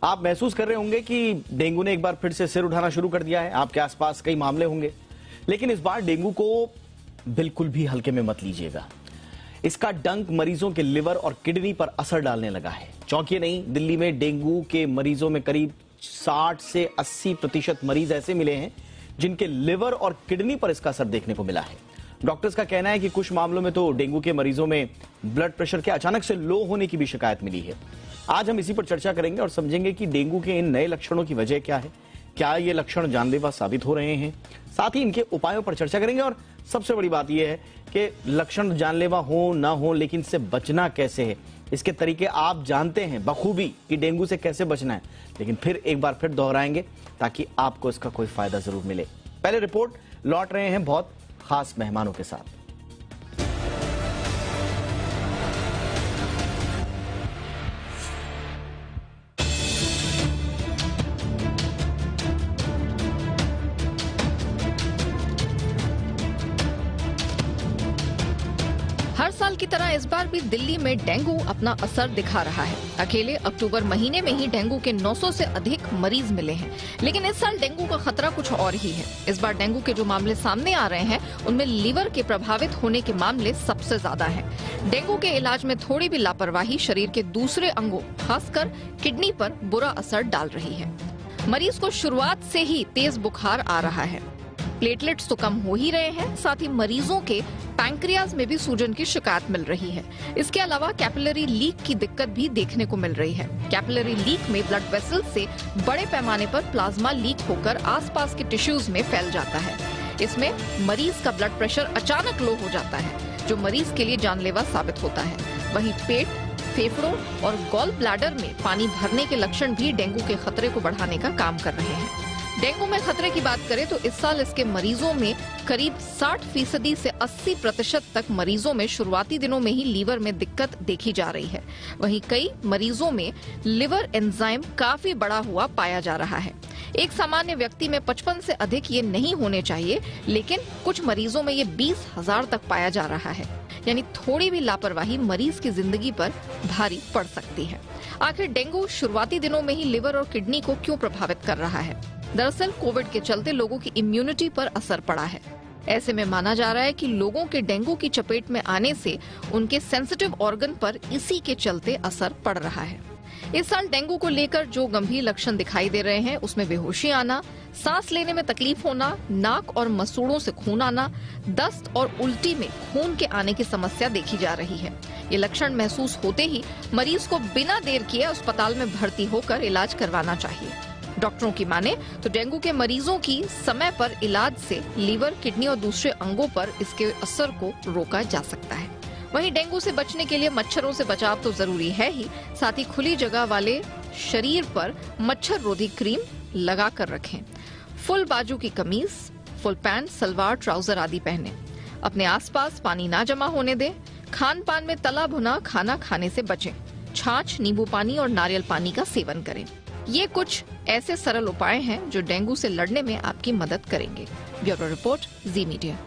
आप महसूस कर रहे होंगे कि डेंगू ने एक बार फिर से सिर उठाना शुरू कर दिया है। आपके आसपास कई मामले होंगे, लेकिन इस बार डेंगू को बिल्कुल भी हल्के में मत लीजिएगा। इसका डंक मरीजों के लिवर और किडनी पर असर डालने लगा है। चौंकिए नहीं, दिल्ली में डेंगू के मरीजों में करीब 60 से 80% मरीज ऐसे मिले हैं जिनके लिवर और किडनी पर इसका असर देखने को मिला है। डॉक्टर्स का कहना है कि कुछ मामलों में तो डेंगू के मरीजों में ब्लड प्रेशर के अचानक से लो होने की भी शिकायत मिली है। आज हम इसी पर चर्चा करेंगे और समझेंगे कि डेंगू के इन नए लक्षणों की वजह क्या है, क्या ये लक्षण जानलेवा साबित हो रहे हैं, साथ ही इनके उपायों पर चर्चा करेंगे। और सबसे बड़ी बात यह है कि लक्षण जानलेवा हो ना हो, लेकिन इससे बचना कैसे है, इसके तरीके आप जानते हैं बखूबी कि डेंगू से कैसे बचना है, लेकिन फिर एक बार फिर दोहराएंगे ताकि आपको इसका कोई फायदा जरूर मिले। पहले रिपोर्ट, लौट रहे हैं बहुत खास मेहमानों के साथ। हर साल की तरह इस बार भी दिल्ली में डेंगू अपना असर दिखा रहा है। अकेले अक्टूबर महीने में ही डेंगू के 900 से अधिक मरीज मिले हैं, लेकिन इस साल डेंगू का खतरा कुछ और ही है। इस बार डेंगू के जो मामले सामने आ रहे हैं उनमें लीवर के प्रभावित होने के मामले सबसे ज्यादा हैं। डेंगू के इलाज में थोड़ी भी लापरवाही शरीर के दूसरे अंगों, खासकर किडनी पर बुरा असर डाल रही है। मरीज को शुरुआत से ही तेज बुखार आ रहा है, प्लेटलेट्स तो कम हो ही रहे हैं, साथ ही मरीजों के पैंक्रियाज में भी सूजन की शिकायत मिल रही है। इसके अलावा कैपिलरी लीक की दिक्कत भी देखने को मिल रही है। कैपिलरी लीक में ब्लड वेसल से बड़े पैमाने पर प्लाज्मा लीक होकर आसपास के टिश्यूज में फैल जाता है। इसमें मरीज का ब्लड प्रेशर अचानक लो हो जाता है, जो मरीज के लिए जानलेवा साबित होता है। वहीं पेट, फेफड़ों और गॉल ब्लैडर में पानी भरने के लक्षण भी डेंगू के खतरे को बढ़ाने का काम कर रहे हैं। डेंगू में खतरे की बात करें तो इस साल इसके मरीजों में करीब 60% से 80% तक मरीजों में शुरुआती दिनों में ही लीवर में दिक्कत देखी जा रही है। वहीं कई मरीजों में लिवर एंजाइम काफी बढ़ा हुआ पाया जा रहा है। एक सामान्य व्यक्ति में 55 से अधिक ये नहीं होने चाहिए, लेकिन कुछ मरीजों में ये 20,000 तक पाया जा रहा है। यानी थोड़ी भी लापरवाही मरीज की जिंदगी पर भारी पड़ सकती है। आखिर डेंगू शुरुआती दिनों में ही लिवर और किडनी को क्यों प्रभावित कर रहा है? दरअसल कोविड के चलते लोगों की इम्यूनिटी पर असर पड़ा है। ऐसे में माना जा रहा है कि लोगों के डेंगू की चपेट में आने से उनके सेंसिटिव ऑर्गन पर इसी के चलते असर पड़ रहा है। इस साल डेंगू को लेकर जो गंभीर लक्षण दिखाई दे रहे हैं उसमें बेहोशी आना, सांस लेने में तकलीफ होना, नाक और मसूड़ों से खून आना, दस्त और उल्टी में खून के आने की समस्या देखी जा रही है। ये लक्षण महसूस होते ही मरीज को बिना देर किए अस्पताल में भर्ती होकर इलाज करवाना चाहिए। डॉक्टरों की माने तो डेंगू के मरीजों की समय पर इलाज से लीवर, किडनी और दूसरे अंगों पर इसके असर को रोका जा सकता है। वहीं डेंगू से बचने के लिए मच्छरों से बचाव तो जरूरी है ही, साथ ही खुली जगह वाले शरीर पर मच्छर रोधी क्रीम लगा कर रखें। फुल बाजू की कमीज, फुल पैंट, सलवार, ट्राउजर आदि पहने। अपने आसपास पानी ना जमा होने दें। खान पान में तला भुना खाना खाने से बचें। छाछ, नींबू पानी और नारियल पानी का सेवन करें। ये कुछ ऐसे सरल उपाय हैं जो डेंगू से लड़ने में आपकी मदद करेंगे। ब्यूरो रिपोर्ट, जी मीडिया।